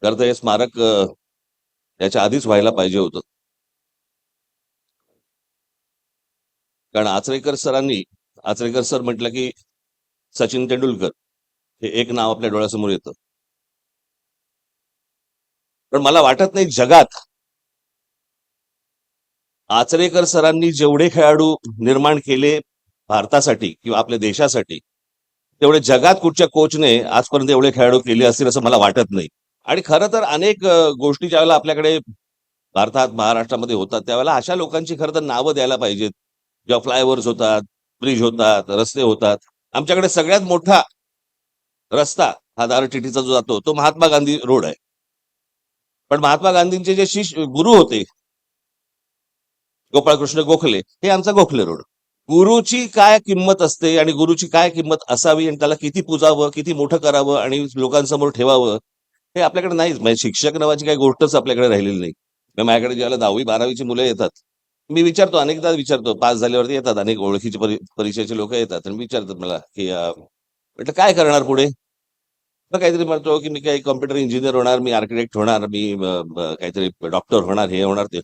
खरं तर हे स्मारक याच्या आधीच व्हायला पाहिजे होतं. कारण आचरेकर सर म्हटलं की सचिन तेंडुलकर हे एक नाव आपल्या डोळ्यासमोर येतं. पण मला वाटत नाही जगात आचरेकर सरांनी जेवढे खेळाडू निर्माण केले भारतासाठी किंवा आपल्या देशासाठी, तेवढे जगात कुठच्या कोचने आजपर्यंत एवढे खेळाडू केले असतील असं मला वाटत नाही. आणि खरं तर अनेक गोष्टी ज्यावेळेला आपल्याकडे भारतात महाराष्ट्रामध्ये होतात त्यावेळेला अशा लोकांची खरं तर नावं द्यायला पाहिजेत. जेव्हा फ्लायओव्हर्स होतात, ब्रिज होतात, रस्ते होतात. आमच्याकडे सगळ्यात मोठा रस्ता हा दारटिटीचा जो जातो तो महात्मा गांधी रोड आहे. पण महात्मा गांधींचे जे गुरु होते गोपाळकृष्ण गोखले, हे आमचा गोखले रोड. गुरुची काय किंमत असते आणि गुरुची काय किंमत असावी आणि त्याला किती पूजावं, किती मोठं करावं आणि लोकांसमोर ठेवावं, हे आपल्याकडे नाहीच. म्हणजे शिक्षक नावाची काही गोष्टच आपल्याकडे राहिलेली नाही. मग माझ्याकडे ज्यावेळेला 10वी-12वीची मुलं येतात, मी विचारतो, अनेकदा विचारतो, पास झाल्यावरती येतात, अनेक ओळखीचे परिचयाचे लोक येतात आणि विचारतात मला की म्हटलं काय करणार पुढे. मग काहीतरी म्हणतो की मी काही कॉम्प्युटर इंजिनियर होणार, मी आर्किटेक्ट होणार, मी काहीतरी डॉक्टर होणार, हे होणार ते.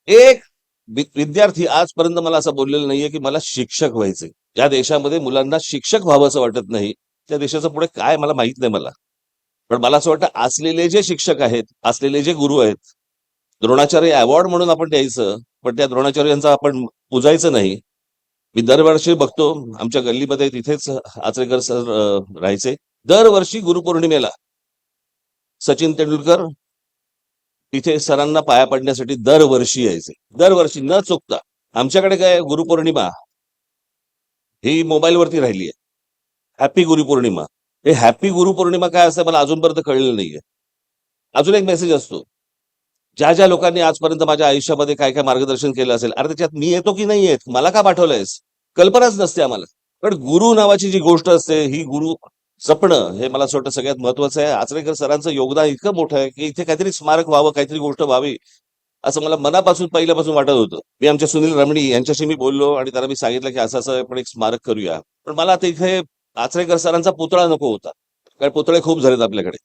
एक विद्यार्थी आजपर्यंत मला असं बोललेलं नाहीये की मला शिक्षक व्हायचे. ज्या देशामध्ये मुलांना शिक्षक व्हावं असं वाटत नाही, त्या देशाचं पुढे काय मला माहित नाही मला. पण मला असं वाटतं असलेले जे शिक्षक आहेत, असलेले जे गुरु आहेत, द्रोणाचार्य अवॉर्ड म्हणून आपण द्यायचं, पण त्या द्रोणाचार्यांचा आपण पुजायचं नाही. मी दरवर्षी बघतो आमच्या गल्लीमध्ये तिथेच आचरेकर सर राहायचे. दरवर्षी गुरुपौर्णिमेला सचिन तेंडुलकर तिथे सरांना पाया पडण्यासाठी दरवर्षी यायचे. दरवर्षी न चुकता. आमच्याकडे काय गुरुपौर्णिमा ही मोबाईलवरती राहिली आहे. हॅपी गुरुपौर्णिमा. हे हॅपी गुरुपौर्णिमा काय असं मला अजूनपर्यंत कळलेलं नाहीये. अजून एक मेसेज असतो. ज्या ज्या लोकांनी आजपर्यंत माझ्या आयुष्यामध्ये काय काय मार्गदर्शन केलं असेल, अरे त्याच्यात मी येतो की नाही येत, मला का पाठवलंयस, कल्पनाच नसते आम्हाला. पण गुरु नावाची जी गोष्ट असते ही गुरु जपणं हे मला असं वाटतं सगळ्यात महत्वाचं आहे. आचरेकर सरांचं योगदान इतकं मोठं आहे की इथे काहीतरी स्मारक व्हावं, काहीतरी गोष्ट व्हावी असं मला मनापासून पहिल्यापासून वाटत होतं. मी आमच्या सुनील रमणी यांच्याशी मी बोललो आणि त्यांना मी सांगितलं की असं असं आपण एक स्मारक करूया. पण मला आता इथे आचरेकर सरांचा पुतळा नको होता, कारण पुतळे खूप झालेत आपल्याकडे.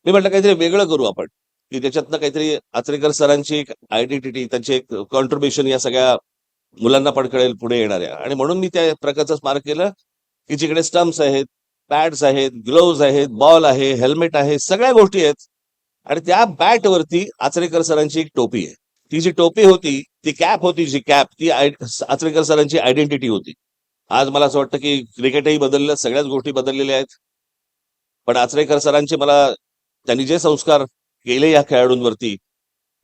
मी म्हटलं काहीतरी वेगळं करू आपण, की त्याच्यातनं काहीतरी आचरेकर सरांची एक आयडेंटिटी, त्यांचे एक कॉन्ट्रीब्युशन या सगळ्या मुलांना पण कळेल पुढे येणाऱ्या. आणि म्हणून मी त्या प्रकारचं स्मारक केलं की जिकडे स्टम्प्स आहेत, पॅड्स आहेत, ग्लोव्ज आहेत, बॉल आहे, हेल्मेट आहे, सगळ्या गोष्टी आहेत. आणि त्या बॅटवरती आचरेकर सरांची एक टोपी आहे. ती जी टोपी होती, ती कॅप होती, जी कॅप ती आचरेकर सरांची आयडेंटिटी होती. आज मला असं वाटतं की क्रिकेटही बदललं, सगळ्याच गोष्टी बदललेल्या आहेत. पण आचरेकर सरांचे मला त्यांनी जे संस्कार केले या खेळाडूंवरती,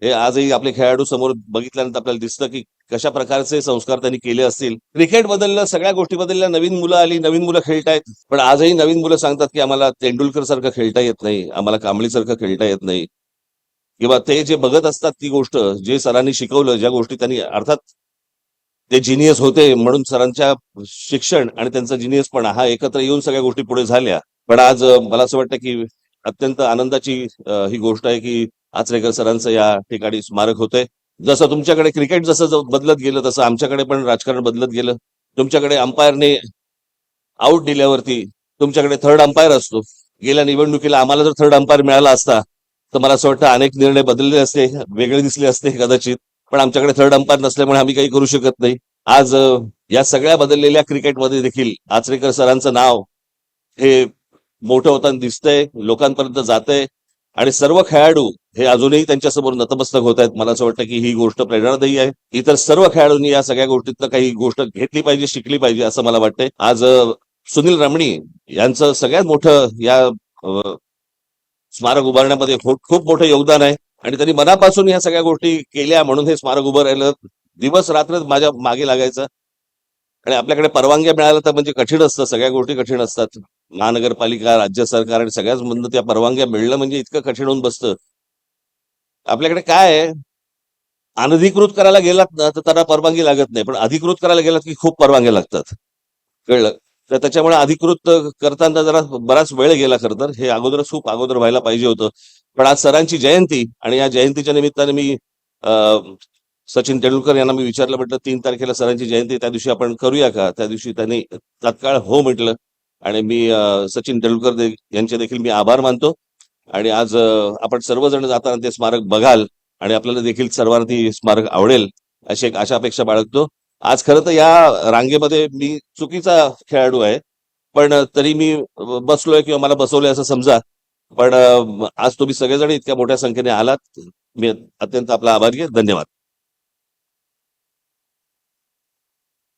हे आजही आपले खेळाडू समोर बघितल्यानंतर आपल्याला दिसतं की कशा प्रकारचे संस्कार त्यांनी केले असतील. क्रिकेट बदललं, सगळ्या गोष्टी बदलल्या, नवीन मुलं आली, नवीन मुलं खेळतायत. पण आजही नवीन मुलं सांगतात की आम्हाला तेंडुलकर सारखं खेळता येत नाही, आम्हाला कांबळीसारखं खेळता येत नाही. किंवा ते जे बघत असतात ती गोष्ट, जे सरांनी शिकवलं, ज्या गोष्टी त्यांनी अर्थात ते जिनियस होते म्हणून सरांच्या शिक्षण आणि त्यांचा जिनियसपणा हा एकत्र येऊन सगळ्या गोष्टी पुढे झाल्या. पण आज मला असं वाटतं की अत्यंत आनंदाची ही गोष्ट आहे की आचरेकर सरांचं या ठिकाणी स्मारक होतंय. जसं तुमच्याकडे क्रिकेट जसं बदलत गेलं तसं आमच्याकडे पण राजकारण बदलत गेलं. तुमच्याकडे अंपायरने आऊट दिल्यावरती तुमच्याकडे थर्ड अंपायर असतो. गेल्या निवडणुकीला आम्हाला जर थर्ड अंपायर मिळाला असता तर मला असं वाटतं अनेक निर्णय बदलले असते, वेगळे दिसले असते कदाचित. पण आमच्याकडे थर्ड अंपायर नसल्यामुळे आम्ही काही करू शकत नाही. आज या सगळ्या बदललेल्या क्रिकेटमध्ये देखील आचरेकर सरांचं नाव हे मोठं होताना दिसतंय, लोकांपर्यंत जातंय. आणि सर्व खेळाडू हे अजूनही त्यांच्यासमोर नतमस्तक होत आहेत. मला असं वाटतं की ही गोष्ट प्रेरणादायी आहे. इतर सर्व खेळाडूंनी या सगळ्या गोष्टीतनं काही गोष्ट घेतली पाहिजे, शिकली पाहिजे असं मला वाटतंय. आज सुनील रमणी यांचं सगळ्यात मोठं या स्मारक उभारण्यामध्ये खूप खूप मोठं योगदान आहे. आणि त्यांनी मनापासून या सगळ्या गोष्टी केल्या म्हणून हे स्मारक उभं राहिलं. दिवस रात्र माझ्या मागे लागायचं. आणि आपल्याकडे परवानग्या मिळाल्या तर म्हणजे कठीण असतं, सगळ्या गोष्टी कठीण असतात. महानगरपालिका, राज्य सरकार आणि सगळ्याच मधनं त्या परवानग्या मिळणं म्हणजे इतकं कठीण होऊन बसतं. आपल्याकडे काय आहे, अनधिकृत करायला गेलात ना तर त्यांना परवानगी लागत नाही, पण अधिकृत करायला गेलात की खूप परवानग्या लागतात. कळलं. तर त्याच्यामुळे अधिकृत करताना जरा बराच वेळ गेला. खरं तर हे अगोदरच खूप अगोदर व्हायला पाहिजे होतं. पण आज सरांची जयंती आणि या जयंतीच्या निमित्ताने मी सचिन तेंडुलकर यांना मी विचारलं, म्हटलं 3 तारखेला सरांची जयंती, त्या दिवशी आपण करूया का. त्या दिवशी त्यांनी तात्काळ हो म्हटलं. आणि मी सचिन तेंडुलकर यांचे देखील मी आभार मानतो. आणि आज आपण सर्वजण जाताना ते स्मारक बघाल आणि आपल्याला देखील सर्वांना ती स्मारक आवडेल अशी एक आशा अपेक्षा बाळगतो. आज खरं तर या रांगेमध्ये मी चुकीचा खेळाडू आहे, पण तरी मी बसलोय किंवा मला बसवलंय असं समजा. पण आज तुम्ही सगळेजण इतक्या मोठ्या संख्येने आलात, मी अत्यंत आपला आभारी आहे. धन्यवाद.